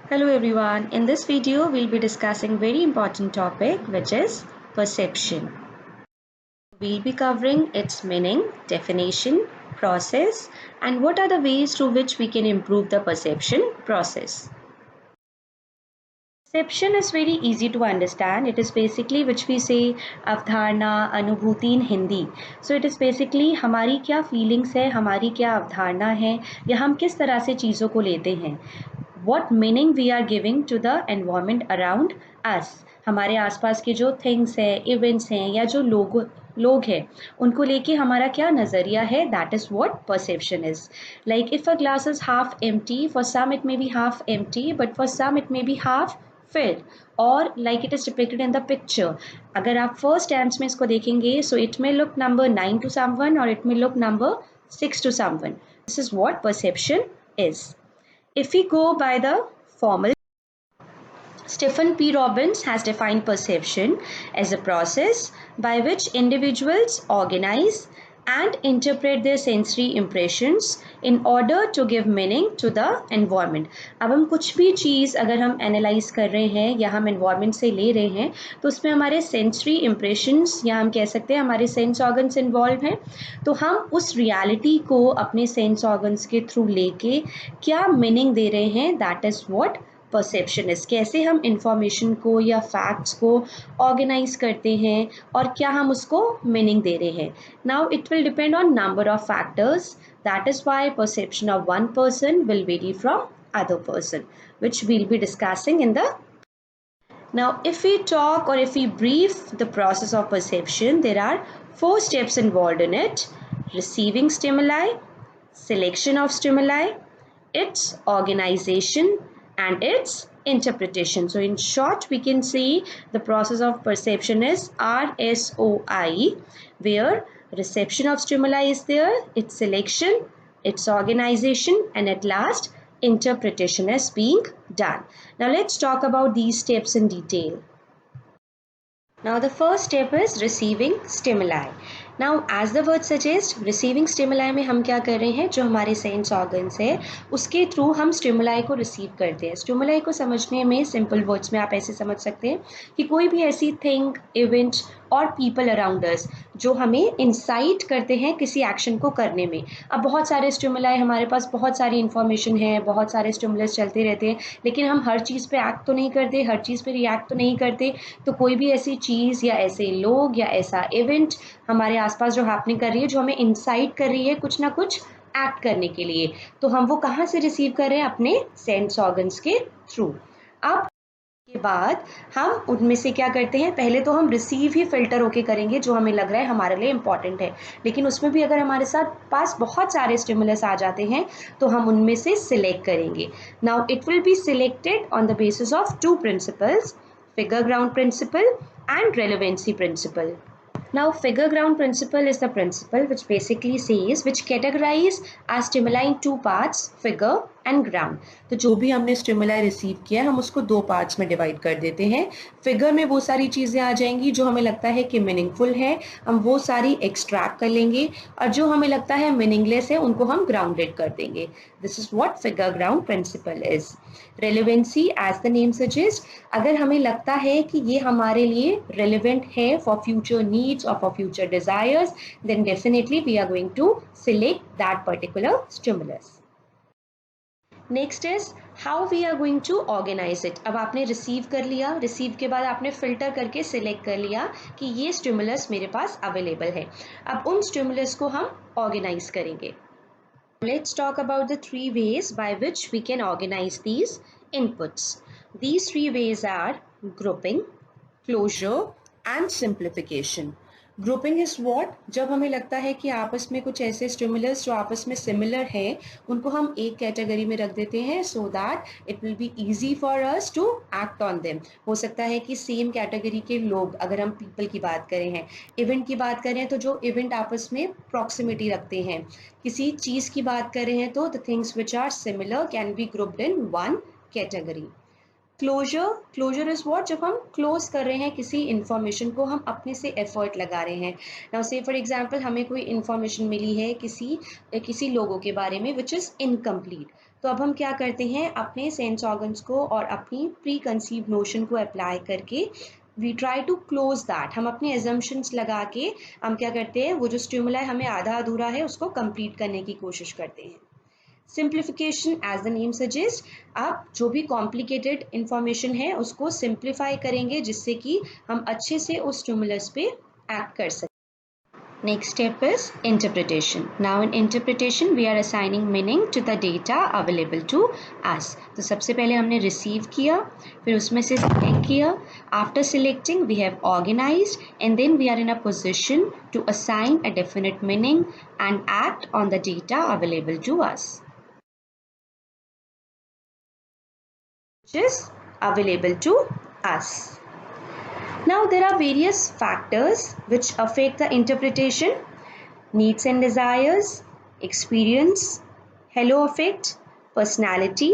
Hello everyone. In this video, we'll be discussing very important topic which is perception. We'll be covering its meaning, definition, process, and what are the ways through which we can improve the perception process. Perception is very easy to understand. It is basically which we say अवधारणा, अनुभूति in Hindi. So it is basically हमारी क्या feelings है, हमारी क्या अवधारणा है, या हम किस तरह से चीज़ों को लेते हैं. What meaning we are giving to the environment around us. हमारे आसपास के जो things है, events हैं या जो लोग हैं उनको लेके हमारा क्या नज़रिया है, that is what perception is. Like if a glass is half empty, for some it may be half empty, but for some it may be half filled, or like it is depicted in the picture. अगर आप first tense में इसको देखेंगे, so it may look number 9 to someone or it may look number 6 to someone. This is what perception is. If we go by the formal, Stephen P. Robbins has defined perception as a process by which individuals organize and interpret their sensory impressions in order to give meaning to the environment. अब हम कुछ भी चीज़ अगर हम analyse कर रहे हैं या हम एनवायरनमेंट से ले रहे हैं तो उसमें हमारे सेंसरी इम्प्रेशंस या हम कह सकते हैं हमारे सेंस ऑर्गन्स इन्वॉल्व हैं. तो हम उस रियलिटी को अपने सेंस ऑर्गन्स के थ्रू लेके क्या मीनिंग दे रहे हैं, that is what perception is. कैसे हम इंफॉर्मेशन को या फैक्ट्स को ऑर्गेनाइज करते हैं और क्या हम उसको मीनिंग दे रहे हैं. Now it will depend on number of factors. That is why perception of one person will very from other person, which we'll be discussing in the. Now if we talk or if we brief the process of perception, there are 4 steps involved in it: receiving stimuli, selection of stimuli, its organization, and its interpretation. So in short, we can say the process of perception is RSOI, where reception of stimuli is there, its selection, its organization, and at last interpretation is being done. Now let's talk about these steps in detail. Now the first step is receiving stimuli. Now as the word suggests, receiving stimuli में हम क्या कर रहे हैं, जो हमारे sense organs है उसके थ्रू हम स्टिमुलाई को रिसीव करते हैं. स्टिमुलाई को समझने में सिंपल वर्ड्स में आप ऐसे समझ सकते हैं कि कोई भी ऐसी थिंग, इवेंट और पीपल अराउंड अस जो हमें इंसाइट करते हैं किसी एक्शन को करने में. अब बहुत सारे स्टिमुलाई, हमारे पास बहुत सारी इन्फॉर्मेशन है, बहुत सारे स्टिमुलस चलते रहते हैं, लेकिन हम हर चीज़ पे एक्ट तो नहीं करते, हर चीज़ पे रिएक्ट तो नहीं करते. तो कोई भी ऐसी चीज़ या ऐसे लोग या ऐसा इवेंट हमारे आसपास जो हैपनिंग कर रही है, जो हमें इंसाइट कर रही है कुछ ना कुछ एक्ट करने के लिए, तो हम वो कहाँ से रिसीव कर रहे हैं, अपने सेंस ऑर्गन्स के थ्रू. अब के बाद हम उनमें से क्या करते हैं, पहले तो हम रिसीव ही फिल्टर होके करेंगे जो हमें लग रहा है हमारे लिए इम्पॉर्टेंट है, लेकिन उसमें भी अगर हमारे साथ पास बहुत सारे स्टिमुलस आ जाते हैं तो हम उनमें से सिलेक्ट करेंगे. Now it will be selected on the basis of 2 principles, figure ground principle and relevancy principle. Now figure ground principle is the principle which basically says, which categorize our stimuli in 2 parts, figure and ground. तो जो भी हमने stimuli receive किया हम उसको 2 parts में divide कर देते हैं. फिगर में वो सारी चीज़ें आ जाएंगी जो हमें लगता है कि मीनिंगफुल है, हम वो सारी एक्सट्रैक्ट कर लेंगे, और जो हमें लगता है मीनिंगलेस है उनको हम ग्राउंडेड कर देंगे. This is what figure ground principle is. Relevancy, as the name suggest, अगर हमें लगता है कि ये हमारे लिए रेलिवेंट है for future needs or for future desires, then definitely we are going to select that particular stimulus. Next is how we are going to organize it. अब आपने रिसीव कर लिया, रिसीव के बाद आपने फिल्टर करके सिलेक्ट कर लिया कि ये स्टिमुलस मेरे पास अवेलेबल है. अब उन स्टिमुलस को हम ऑर्गेनाइज करेंगे. Let's talk about the 3 ways by which we can organize these inputs. These 3 ways are grouping, closure and simplification. Grouping is what, जब हमें लगता है कि आपस में कुछ ऐसे स्टिमुलस जो आपस में सिमिलर हैं उनको हम एक कैटेगरी में रख देते हैं so that it will be easy for us to act on them. हो सकता है कि सेम कैटेगरी के लोग, अगर हम पीपल की बात करें हैं, इवेंट की बात करें तो जो इवेंट आपस में प्रॉक्सिमिटी रखते हैं, किसी चीज़ की बात कर रहे हैं तो the things which are similar can be grouped in one category. Closure is what, जब हम क्लोज कर रहे हैं किसी इन्फॉर्मेशन को, हम अपने से एफर्ट लगा रहे हैं. नाउ से फॉर एग्जांपल हमें कोई इन्फॉर्मेशन मिली है किसी लोगों के बारे में विच इज़ इनकम्प्लीट, तो अब हम क्या करते हैं, अपने सेंस ऑर्गन्स को और अपनी प्री कंसीव नोशन को अप्लाई करके we try to close that, हम अपने एजम्पशंस लगा के हम क्या करते हैं, वो जो स्टिमुलाई हमें आधा अधूरा है उसको कंप्लीट करने की कोशिश करते हैं। Simplification as the name suggest, आप जो भी कॉम्प्लिकेटेड इंफॉर्मेशन है उसको सिंप्लीफाई करेंगे जिससे कि हम अच्छे से उस स्टिमुलस पे एक्ट कर सकें। Next step is interpretation. Now in interpretation we are assigning meaning to the data available to us. तो सबसे पहले हमने receive किया, फिर उसमें से select किया. After selecting we have organized and then we are in a position to assign a definite meaning and act on the data available to us, which is available to us. Now there are various factors which affect the interpretation: needs and desires, experience, halo effect, personality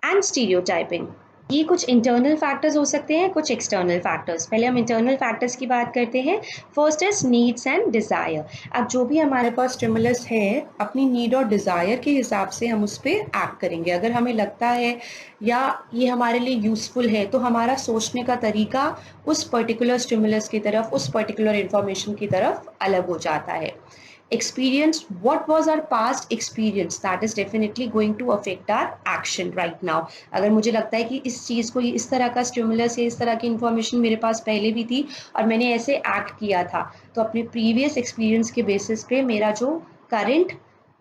and stereotyping. ये कुछ internal factors हो सकते हैं, कुछ external factors. पहले हम internal factors की बात करते हैं। First is needs and desire. अब जो भी हमारे पास स्टिमुलस है, अपनी नीड और डिज़ायर के हिसाब से हम उस पर एक्ट करेंगे। अगर हमें लगता है या ये हमारे लिए यूज़फुल है तो हमारा सोचने का तरीका उस पर्टिकुलर स्टिमुलस की तरफ, उस पर्टिकुलर इंफॉर्मेशन की तरफ अलग हो जाता है। Experience, what was our past experience, that is definitely going to affect our action right now. अगर मुझे लगता है कि इस चीज़ को, इस तरह का स्टिमुलस या इस तरह की इंफॉर्मेशन मेरे पास पहले भी थी और मैंने ऐसे एक्ट किया था, तो अपने प्रीवियस एक्सपीरियंस के बेसिस पे मेरा जो करंट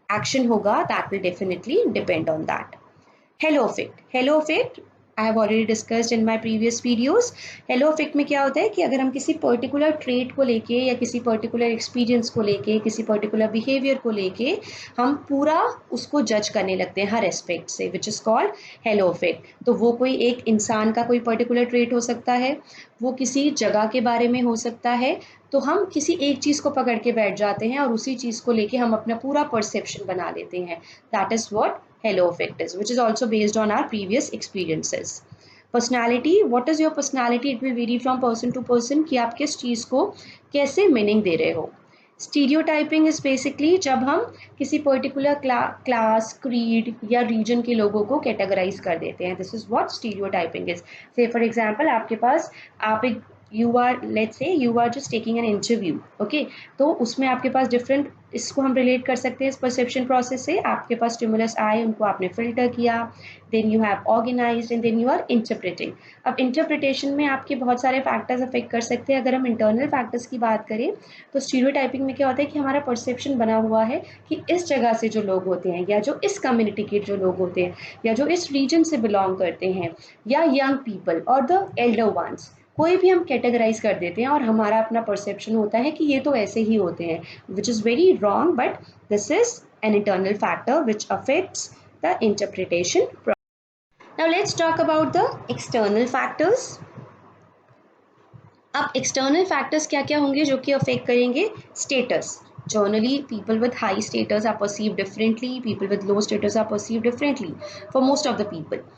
एक्शन होगा that will definitely depend on that. Hello effect, hello effect I have already discussed in my previous videos. Hello effect में क्या होता है कि अगर हम किसी पर्टिकुलर ट्रेट को लेके या किसी पर्टिकुलर एक्सपीरियंस को लेके, किसी पर्टिकुलर बिहेवियर को लेके हम पूरा उसको जज करने लगते हैं हर एस्पेक्ट से, which is called hello effect. तो वो कोई एक इंसान का कोई पर्टिकुलर ट्रेट हो सकता है, वो किसी जगह के बारे में हो सकता है, तो हम किसी एक चीज़ को पकड़ के बैठ जाते हैं और उसी चीज़ को लेके हम अपना पूरा परसेप्शन बना लेते हैं। That is what halo effect is, which is also based on our previous experiences. Personality, what is your personality? It will vary from person to person कि आप किस चीज़ को कैसे मीनिंग दे रहे हो। स्टीरियोटाइपिंग इज बेसिकली जब हम किसी पर्टिकुलर क्लास, क्रीड या रीजन के लोगों को कैटेगराइज कर देते हैं। This is what stereotyping is. Say for example आपके पास, आप एक you are, let's say you are just taking an interview, okay, तो उसमें आपके पास डिफरेंट, इसको हम रिलेट कर सकते हैं इस परसेप्शन प्रोसेस से। आपके पास स्टिमुलस आए, उनको आपने फिल्टर किया, then you have organised and then you are interpreting. अब इंटरप्रिटेशन में आपके बहुत सारे फैक्टर्स अफेक्ट कर सकते हैं। अगर हम इंटरनल फैक्टर्स की बात करें तो स्टीरियोटाइपिंग में क्या होता है कि हमारा परसेप्शन बना हुआ है कि इस जगह से जो लोग होते हैं या जो इस कम्युनिटी के जो लोग होते हैं या जो इस रीजन से बिलोंग करते हैं या यंग पीपल और द एल्डर वंस, कोई भी हम कैटेगराइज कर देते हैं और हमारा अपना परसेप्शन होता है कि ये तो ऐसे ही होते हैं, which is very wrong, but this is an internal factor which affects the interpretation. Now let's talk about the external factors. अब एक्सटर्नल फैक्टर्स क्या क्या होंगे जो कि अफेक्ट करेंगे? Status. Generally, people with high status are perceived differently. People with low status are perceived differently for most of the people.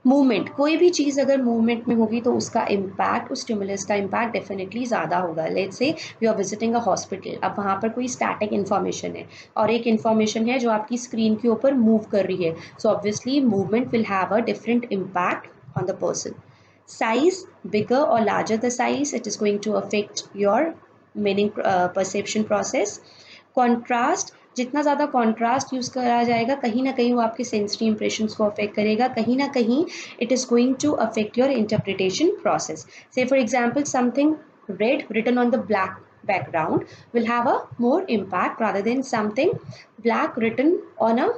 Movement, कोई भी चीज़ अगर मूवमेंट में होगी तो उसका इम्पैक्ट, उस स्टिमुलस का इम्पैक्ट डेफिनेटली ज़्यादा होगा। Let's say you are visiting a hospital, अब वहाँ पर कोई स्टैटिक इन्फॉर्मेशन है और एक इन्फॉर्मेशन है जो आपकी स्क्रीन के ऊपर मूव कर रही है, so obviously movement will have a different impact on the person. Size, bigger or larger the size, it is going to affect your meaning perception process. Contrast, जितना ज़्यादा कॉन्ट्रास्ट यूज़ करा जाएगा कहीं ना कहीं वो आपके सेंसरी इंप्रेशंस को अफेक्ट करेगा, कहीं ना कहीं it is going to affect your interpretation process. So for example something red written on the black background will have a more impact rather than something black written on a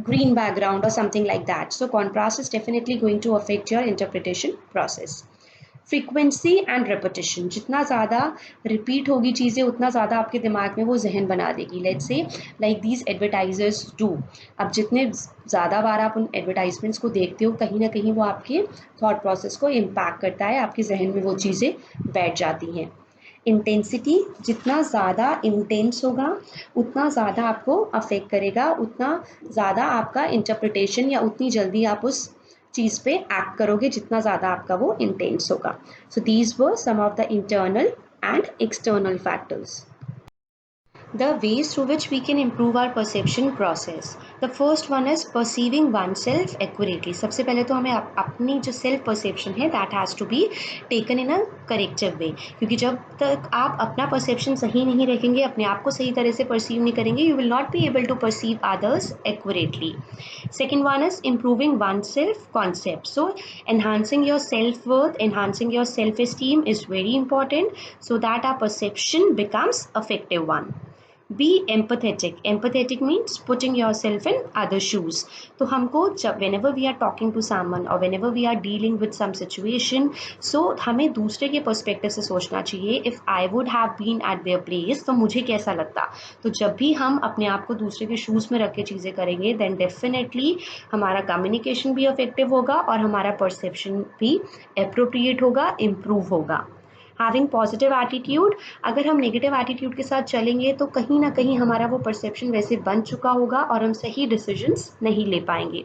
green background or something like that. So contrast is definitely going to affect your interpretation process. Frequency and repetition, जितना ज़्यादा repeat होगी चीज़ें उतना ज़्यादा आपके दिमाग में वो जहन बना देगी। Let's say like these advertisers do, अब जितने ज़्यादा बार आप उन एडवर्टाइजमेंट्स को देखते हो कहीं ना कहीं वो आपके थॉट प्रोसेस को इम्पैक्ट करता है, आपके जहन में वो चीज़ें बैठ जाती हैं। इंटेंसिटी, जितना ज़्यादा इंटेंस होगा उतना ज़्यादा आपको अफेक्ट करेगा, उतना ज़्यादा आपका इंटरप्रिटेशन या उतनी जल्दी आप उस चीज़ पे एक्ट करोगे जितना ज़्यादा आपका वो इंटेंस होगा। So these were some of the internal and external factors. The ways through which we can improve our perception process. The first one is perceiving oneself accurately. सबसे पहले तो हमें अपनी जो सेल्फ परसेप्शन है that has to be taken in a corrective way, क्योंकि जब तक आप अपना परसेप्शन सही नहीं रखेंगे, अपने आप को सही तरह से परसीव नहीं करेंगे, you will not be able to perceive others accurately. Second one is improving oneself concept. So enhancing your self-worth, enhancing your self-esteem is very important so that our perception becomes effective one. Be empathetic. Empathetic means putting yourself in other shoes. तो हमको जब whenever we are talking to someone or whenever we are dealing with some situation, so हमें दूसरे के perspective से सोचना चाहिए, if I would have been at their place तो मुझे कैसा लगता। तो जब भी हम अपने आप को दूसरे के शूज़ में रख के चीज़ें करेंगे then definitely हमारा communication भी effective होगा और हमारा perception भी appropriate होगा, improve होगा। हैविंग पॉजिटिव एटीट्यूड, अगर हम नेगेटिव एटीट्यूड के साथ चलेंगे तो कहीं ना कहीं हमारा वो परसेप्शन वैसे बन चुका होगा और हम सही डिसीजंस नहीं ले पाएंगे।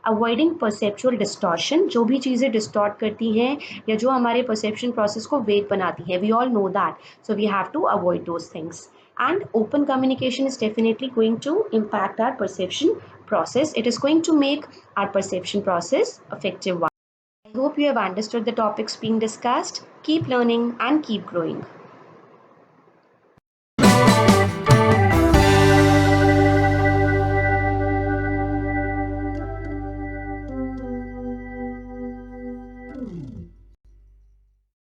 अवॉइडिंग परसेप्चुअल डिस्टॉर्शन, जो भी चीज़ें डिस्टॉर्ट करती हैं या जो हमारे परसेप्शन प्रोसेस को वेग बनाती है, we all know that, so we have to avoid those things. And open communication is definitely going to impact our perception process. It is going to make our perception process effective one. I hope you have understood the topics being discussed. Keep learning and keep growing.